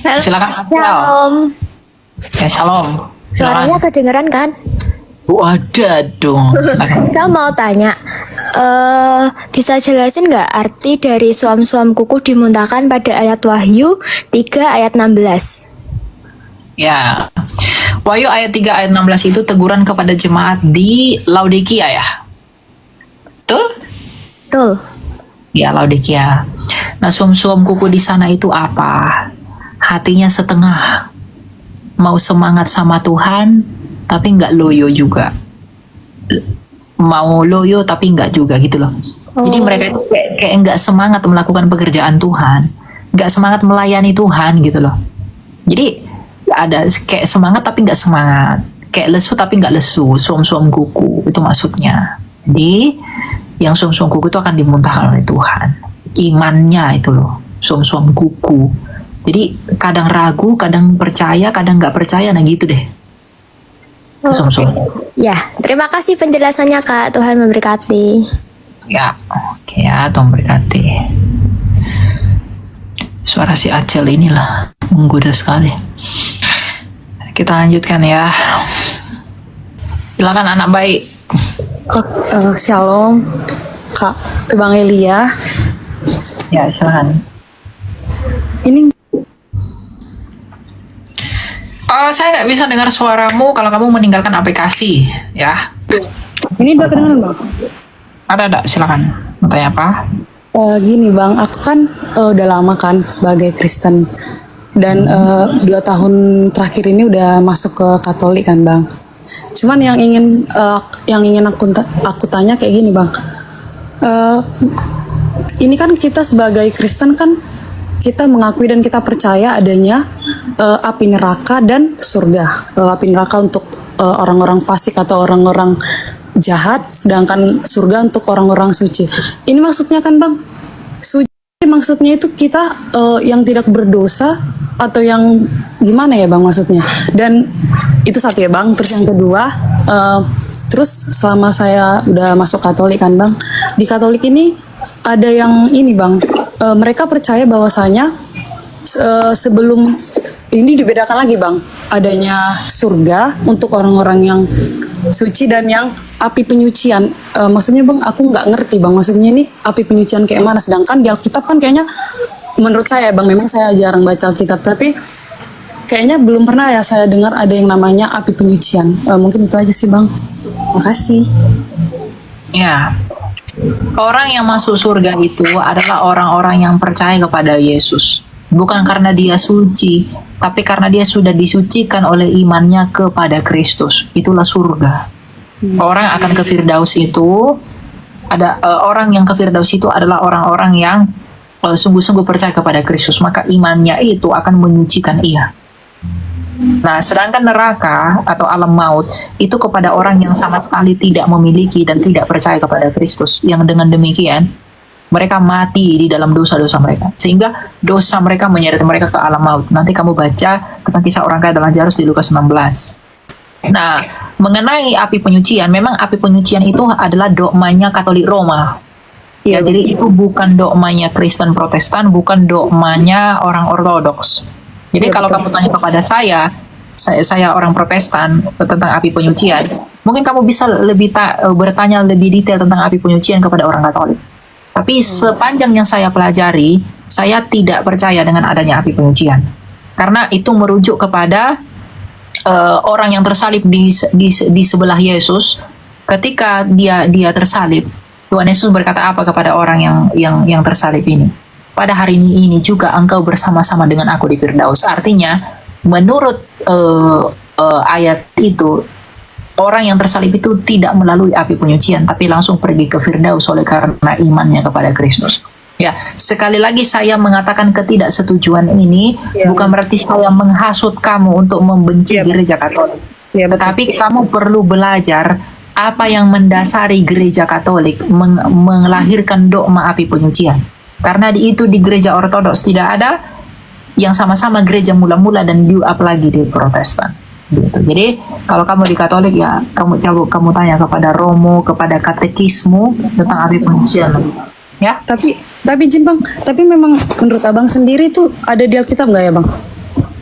Silakan Ansel. Shalom. Ya, shalom. Suaranya Silakan. kedengeran kan? Ada dong. Silakan. Saya mau tanya, bisa jelasin nggak arti dari suam-suam kuku dimuntahkan pada ayat Wahyu 3 ayat 16? Ya. Wahyu ayat 3 ayat 16 itu teguran kepada jemaat di Laodikia ya. Betul? Betul. Ya, Laodikia. Nah, suam-suam kuku di sana itu apa? Hatinya setengah. Mau semangat sama Tuhan, tapi nggak loyo juga. Mau loyo tapi nggak juga gitu loh. Jadi mereka itu kayak nggak semangat melakukan pekerjaan Tuhan, nggak semangat melayani Tuhan gitu loh. Jadi ada kayak semangat tapi nggak semangat, kayak lesu tapi nggak lesu, suam-suam kuku itu maksudnya. Jadi yang suam-suam kuku itu akan dimuntahkan oleh Tuhan. Imannya itu loh, suam-suam kuku. Jadi kadang ragu, kadang percaya, kadang nggak percaya, nah gitu deh. Suam-suam. Ya, terima kasih penjelasannya Kak. Tuhan memberkati. Ya, oke ya, Tuhan berkati. Suara si Acel inilah menggoda sekali. Kita lanjutkan ya. Silakan anak baik. Shalom, Kak Bang Elia. Ya, silakan. Ini Saya nggak bisa dengar suaramu kalau kamu meninggalkan aplikasi, ya. udah kedengeran Bang? Ada, silakan. Mau tanya apa? Gini Bang, aku kan udah lama kan sebagai Kristen dan 2 tahun terakhir ini udah masuk ke Katolik kan Bang. Cuman yang ingin aku tanya kayak gini Bang. Ini kan kita sebagai Kristen kan kita mengakui dan kita percaya adanya api neraka dan surga. Api neraka untuk orang-orang fasik atau orang-orang jahat, sedangkan surga untuk orang-orang suci. Ini maksudnya kan Bang, suci maksudnya itu kita yang tidak berdosa atau yang gimana ya Bang maksudnya? Dan itu satu ya Bang. Terus yang kedua, terus selama saya udah masuk Katolik kan Bang, di Katolik ini ada yang ini Bang, mereka percaya bahwasanya sebelum ini dibedakan lagi Bang, adanya surga untuk orang-orang yang suci dan yang api penyucian. Maksudnya Bang, aku nggak ngerti Bang, maksudnya ini api penyucian kayak mana, sedangkan di Alkitab kan kayaknya menurut saya Bang, memang saya jarang baca Alkitab, tapi kayaknya belum pernah ya saya dengar ada yang namanya api penyucian. Mungkin itu aja sih Bang. Makasih. Ya. Orang yang masuk surga itu adalah orang-orang yang percaya kepada Yesus. Bukan karena dia suci, tapi karena dia sudah disucikan oleh imannya kepada Kristus. Itulah surga. Orang akan ke Firdaus itu, orang yang ke Firdaus itu adalah orang-orang yang sungguh-sungguh percaya kepada Kristus. Maka imannya itu akan menyucikan ia. Nah, sedangkan neraka atau alam maut itu kepada orang yang sama sekali tidak memiliki dan tidak percaya kepada Kristus. Yang dengan demikian mereka mati di dalam dosa-dosa mereka, sehingga dosa mereka menyeret mereka ke alam maut. Nanti kamu baca tentang kisah orang kaya dan Lazarus di Lukas 16. Nah, mengenai api penyucian, memang api penyucian itu adalah dogmanya Katolik Roma. Ya, jadi itu bukan dogmanya Kristen Protestan, bukan dogmanya orang Ortodoks. Jadi kalau kamu tanya kepada saya orang Protestan tentang api penyucian, mungkin kamu bisa lebih bertanya lebih detail tentang api penyucian kepada orang Katolik. Tapi sepanjang yang saya pelajari, saya tidak percaya dengan adanya api penyucian, karena itu merujuk kepada orang yang tersalib di sebelah Yesus. Ketika dia tersalib, Tuhan Yesus berkata apa kepada orang yang tersalib ini? Pada hari ini juga engkau bersama-sama dengan aku di Firdaus. Artinya, menurut ayat itu, orang yang tersalib itu tidak melalui api penyucian, tapi langsung pergi ke Firdaus oleh karena imannya kepada Kristus. Ya, sekali lagi saya mengatakan ketidaksetujuan ini bukan berarti saya menghasut kamu untuk membenci gereja Katolik. Tetapi kamu perlu belajar apa yang mendasari gereja Katolik melahirkan dogma api penyucian. Karena di gereja Ortodoks tidak ada, yang sama-sama gereja mula-mula dan build up lagi di Protestan. Gitu. Jadi kalau kamu di Katolik ya kamu tanya kepada Romo, kepada katekismu tentang api penyucian. Ya. Tapi izin Bang, tapi memang menurut Abang sendiri itu ada di Alkitab nggak ya Bang?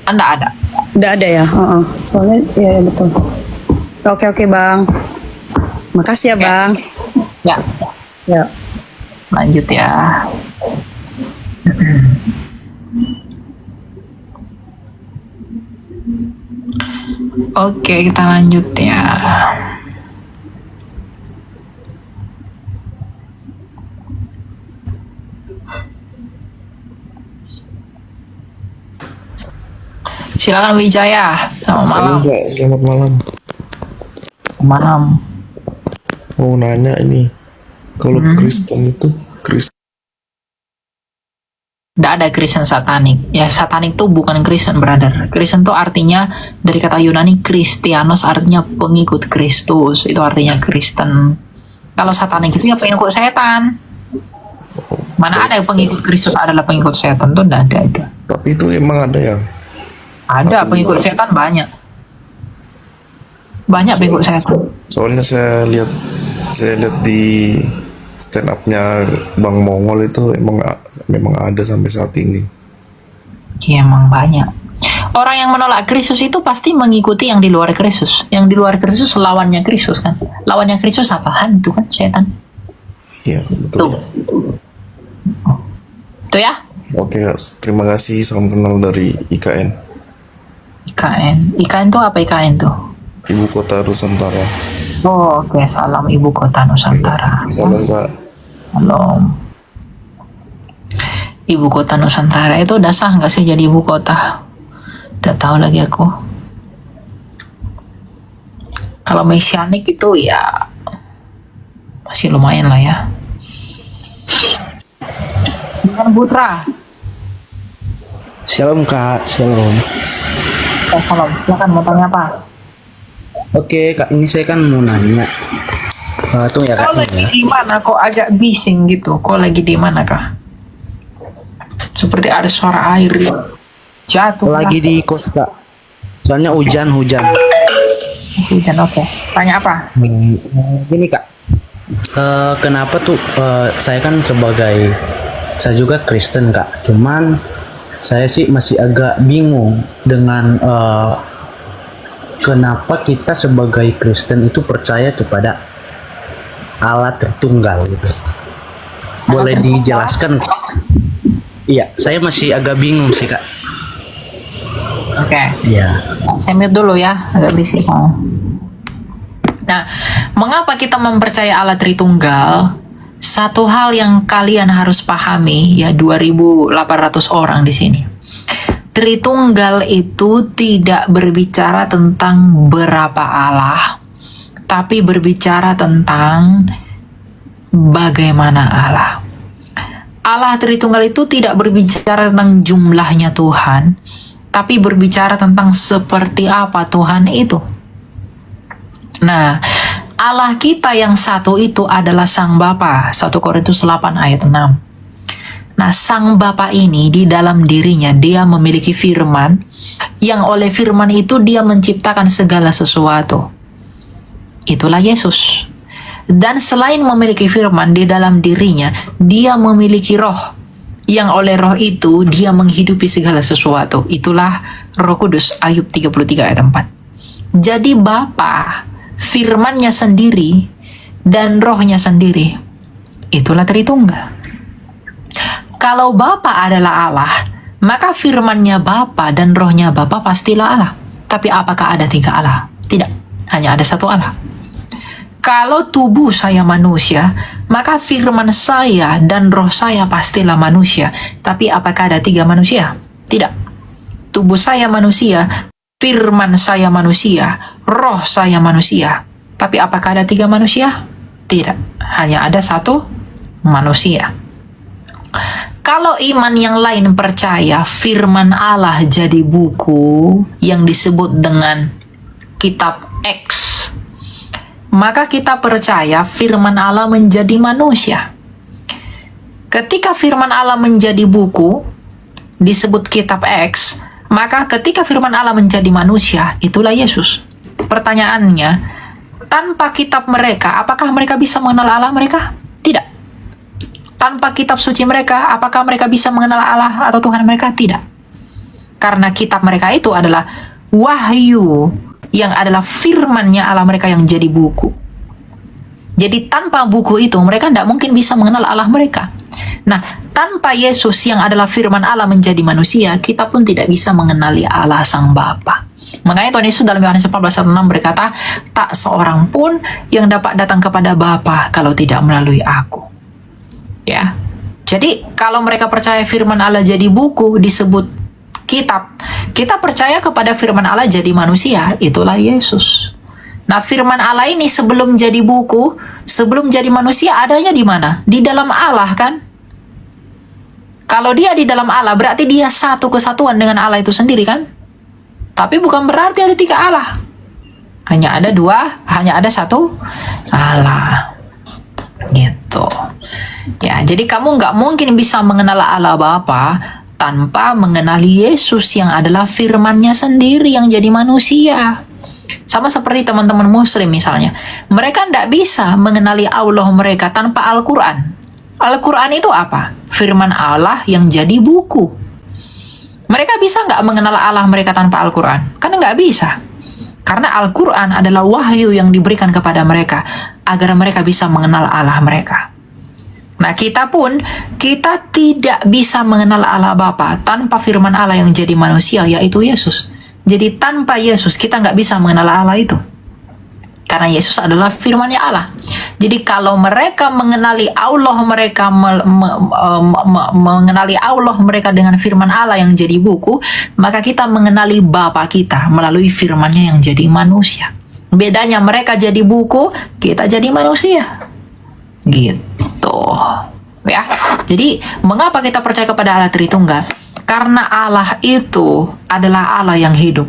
Anda ada. Udah ada ya? Heeh. Soalnya ya, ya betul. Oke Bang. Makasih ya Oke. Bang. Ya, Ya. lanjut ya. Oke, kita lanjut ya. Silakan Wijaya. Selamat malam. Halo Kak, selamat malam. Malam. Mau nanya ini, kalau Kristen itu Tidak ada Kristen satanik. Ya, satanik itu bukan Kristen, brother. Kristen itu artinya dari kata Yunani Kristianos, artinya pengikut Kristus. Itu artinya Kristen. Kalau satanik itu ya pengikut setan. Mana ada yang pengikut Kristus adalah pengikut setan, tuh tidak ada itu. tapi itu emang ada yang Ada Atau pengikut gimana? setan banyak. Banyak pengikut setan. soalnya saya lihat di stand up-nya Bang Mongol itu memang ada sampai saat ini. Iya, emang banyak. Orang yang menolak Kristus itu pasti mengikuti yang di luar Kristus. Yang di luar Kristus lawannya Kristus kan. Lawannya Kristus apaan itu kan? Setan. Iya, Tuh. betul. Itu ya. Oke, terima kasih. Salam kenal dari IKN. IKN. IKN itu apa IKN tuh? Ibu Kota Nusantara. Oh, oke. Salam Ibu Kota Nusantara. Salam Kak. Halo. Ibu Kota Nusantara itu udah sah nggak sih jadi ibu kota? Udah tahu lagi aku. Kalau mesianik itu ya masih lumayan lah ya. Bukan Putra. Shalom Kak, shalom. Salam. Silakan mau tanya apa? Oke Kak, ini saya kan mau nanya. Tunggu ya Kau Kak, lagi tunggu ya. di mana? Kok agak bising gitu? Kau lagi di mana kah? Seperti ada suara air jatuh. Lagi di kos Kak. Soalnya hujan. Hujan, oke. Tanya apa? Gini Kak, kenapa tuh saya kan saya juga Kristen Kak. Cuman saya sih masih agak bingung dengan kenapa kita sebagai Kristen itu percaya kepada Allah Tritunggal gitu. Boleh dijelaskan? Iya, saya masih agak bingung sih Kak. Oke. Iya. Saya mute dulu ya, agak bising. Nah, mengapa kita mempercayai Allah Tritunggal? Satu hal yang kalian harus pahami ya, 2.800 orang di sini. Tritunggal itu tidak berbicara tentang berapa Allah, tapi berbicara tentang bagaimana Allah. Allah Tritunggal itu tidak berbicara tentang jumlahnya Tuhan, tapi berbicara tentang seperti apa Tuhan itu. Nah, Allah kita yang satu itu adalah Sang Bapa, 1 Korintus 8 ayat 6. Nah, Sang Bapa ini di dalam dirinya dia memiliki firman, yang oleh firman itu dia menciptakan segala sesuatu. Itulah Yesus. Dan selain memiliki firman di dalam dirinya, dia memiliki roh, yang oleh roh itu dia menghidupi segala sesuatu. Itulah Roh Kudus, Ayub 33 ayat 4. Jadi Bapa, firmannya sendiri dan rohnya sendiri, itulah Tritunggal. Kalau Bapa adalah Allah, maka firmannya Bapa dan rohnya Bapa pastilah Allah. Tapi apakah ada 3 Allah? Tidak, hanya ada 1 Allah. Kalau tubuh saya manusia, maka firman saya dan roh saya pastilah manusia. Tapi apakah ada 3 manusia? Tidak. Tubuh saya manusia, firman saya manusia, roh saya manusia. Tapi apakah ada 3 manusia? Tidak. Hanya ada 1 manusia. Kalau iman yang lain percaya firman Allah jadi buku yang disebut dengan kitab X, maka kita percaya firman Allah menjadi manusia. Ketika firman Allah menjadi buku disebut kitab X, maka ketika firman Allah menjadi manusia, itulah Yesus. Pertanyaannya, tanpa kitab mereka, apakah mereka bisa mengenal Allah mereka? Tidak. Tanpa kitab suci mereka, apakah mereka bisa mengenal Allah atau Tuhan mereka? Tidak. Karena kitab mereka itu adalah wahyu yang adalah firman-Nya Allah mereka yang jadi buku. Jadi tanpa buku itu mereka tidak mungkin bisa mengenal Allah mereka. Nah, tanpa Yesus yang adalah firman Allah menjadi manusia, kita pun tidak bisa mengenali Allah Sang Bapa. Makanya Tuhan Yesus dalam Yohanes 14:6 berkata, tak seorang pun yang dapat datang kepada Bapa kalau tidak melalui aku. Ya. Jadi kalau mereka percaya firman Allah jadi buku disebut kitab, kita percaya kepada firman Allah jadi manusia, itulah Yesus. Nah, firman Allah ini sebelum jadi buku, sebelum jadi manusia adanya di mana? Di dalam Allah kan? Kalau dia di dalam Allah berarti dia satu kesatuan dengan Allah itu sendiri kan? Tapi bukan berarti ada 3 Allah. Hanya ada 2, hanya ada 1 Allah. Gitu. Ya, jadi kamu nggak mungkin bisa mengenal Allah Bapa tanpa mengenali Yesus yang adalah firman-Nya sendiri yang jadi manusia. Sama seperti teman-teman muslim misalnya. Mereka tidak bisa mengenali Allah mereka tanpa Al-Quran. Al-Quran itu apa? Firman Allah yang jadi buku. Mereka bisa nggak mengenal Allah mereka tanpa Al-Quran? Karena nggak bisa. Karena Al-Quran adalah wahyu yang diberikan kepada mereka agar mereka bisa mengenal Allah mereka. Nah, kita pun, kita tidak bisa mengenal Allah Bapa tanpa firman Allah yang jadi manusia, yaitu Yesus. Jadi tanpa Yesus kita nggak bisa mengenal Allah itu. Karena Yesus adalah firman-Nya Allah. Jadi kalau mereka mengenali Allah mereka, mengenali Allah mereka dengan firman Allah yang jadi buku, maka kita mengenali Bapa kita melalui firman-Nya yang jadi manusia. Bedanya mereka jadi buku, kita jadi manusia. Gitu. Ya. Jadi mengapa kita percaya kepada Allah Tritunggal? Karena Allah itu adalah Allah yang hidup.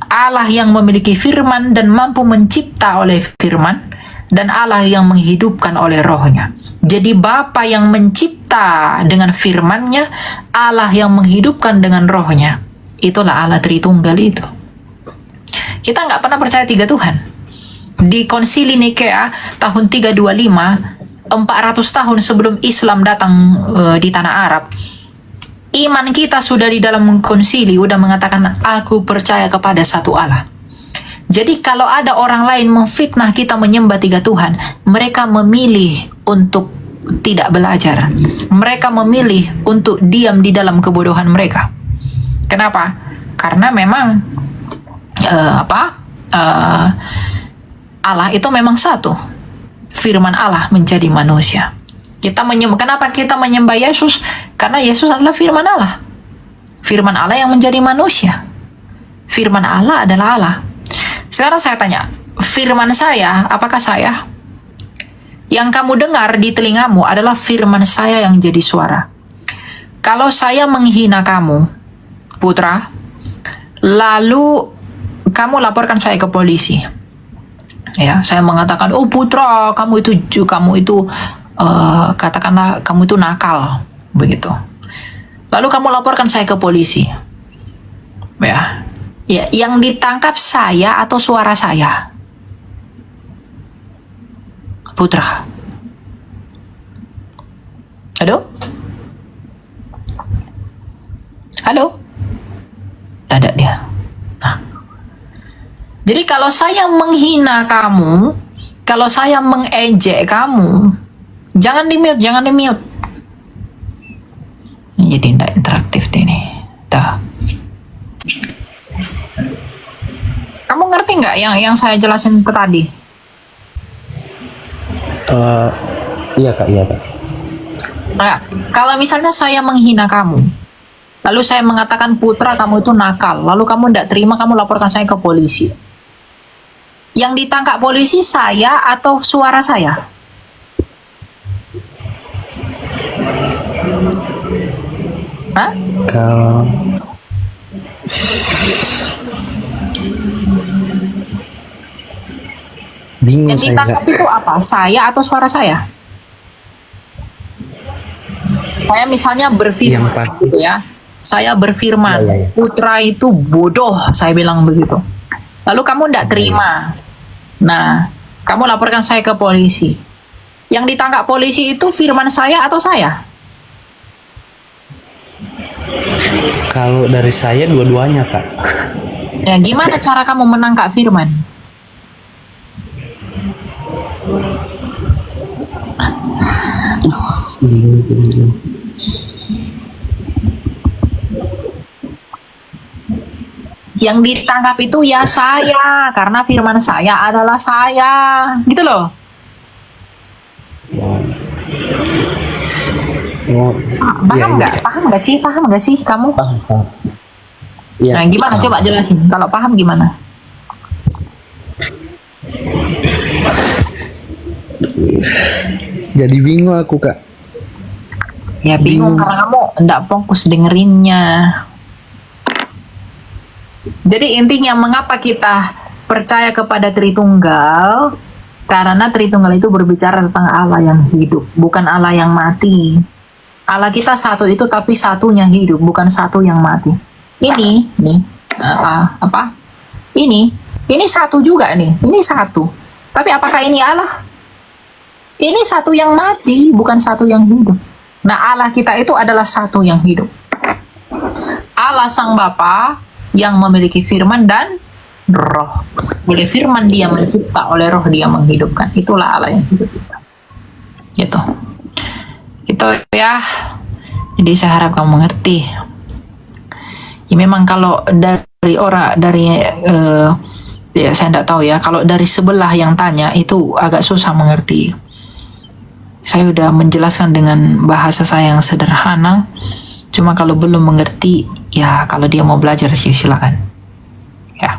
Allah yang memiliki firman dan mampu mencipta oleh firman, dan Allah yang menghidupkan oleh rohnya. Jadi Bapa yang mencipta dengan firman-Nya, Allah yang menghidupkan dengan rohnya. Itulah Allah Tritunggal itu. Kita nggak pernah percaya 3 Tuhan. Di Konsili Nikea tahun 325, 400 tahun sebelum Islam datang di tanah Arab, iman kita sudah di dalam konsili udah mengatakan aku percaya kepada satu Allah. Jadi kalau ada orang lain memfitnah kita menyembah 3 Tuhan, mereka memilih untuk tidak belajar. Mereka memilih untuk diam di dalam kebodohan mereka. Kenapa? Karena memang Allah itu memang satu. Firman Allah menjadi manusia. Kenapa kita menyembah Yesus? Karena Yesus adalah firman Allah. Firman Allah yang menjadi manusia. Firman Allah adalah Allah. Sekarang saya tanya, firman saya, apakah saya? Yang kamu dengar di telingamu adalah firman saya yang jadi suara. Kalau saya menghina kamu, putra, lalu kamu laporkan saya ke polisi. Ya, saya mengatakan, oh putra, kamu itu katakanlah kamu itu nakal, begitu. Lalu kamu laporkan saya ke polisi. Ya, yang ditangkap saya atau suara saya? Putra. Halo? Ada dia. Nah. Jadi kalau saya menghina kamu, kalau saya mengejek kamu, jangan di mute. Jadi tidak interaktif ini. Tuh. Kamu ngerti nggak yang saya jelasin ke tadi? Iya kak. Nah, kalau misalnya saya menghina kamu, lalu saya mengatakan putra kamu itu nakal, lalu kamu tidak terima, kamu laporkan saya ke polisi. Yang ditangkap polisi saya atau suara saya? Hah? Kalau bingung Yang saya ditangkap kak. itu apa? Saya atau suara saya? Saya misalnya berfirman, Yang pasti. gitu ya. Saya berfirman, Ya. putra itu bodoh, saya bilang begitu. Lalu kamu tidak terima. Nah, kamu laporkan saya ke polisi. Yang ditangkap polisi itu firman saya atau saya? Kalau dari saya dua-duanya, Kak. Ya, gimana cara kamu menangkap firman? Yang ditangkap itu ya saya, karena firman saya adalah saya, gitu loh. Oh, Paham nggak? Paham nggak sih? Paham nggak sih kamu? Paham, paham. Iya. Nah, gimana? Coba jelasin. Kalau paham gimana? Jadi bingung aku, Kak. Ya bingung karena kamu nggak fokus dengerinnya. Jadi intinya mengapa kita percaya kepada Tritunggal? Karena Tritunggal itu berbicara tentang Allah yang hidup, bukan Allah yang mati. Allah kita satu itu tapi satunya hidup, bukan satu yang mati. Ini nih apa? Ini satu juga nih. Ini satu. Tapi apakah ini Allah? Ini satu yang mati, bukan satu yang hidup. Nah, Allah kita itu adalah satu yang hidup. Allah Sang Bapa yang memiliki firman dan roh. Oleh firman dia mencipta, oleh roh dia menghidupkan. Itulah Allah yang hidup kita. Gitu. Itu ya. Jadi saya harap kamu mengerti. Ya memang kalau dari orang ya saya tidak tahu ya, kalau dari sebelah yang tanya itu agak susah mengerti. Saya udah menjelaskan dengan bahasa saya yang sederhana. Cuma kalau belum mengerti, ya kalau dia mau belajar sih silakan. Ya.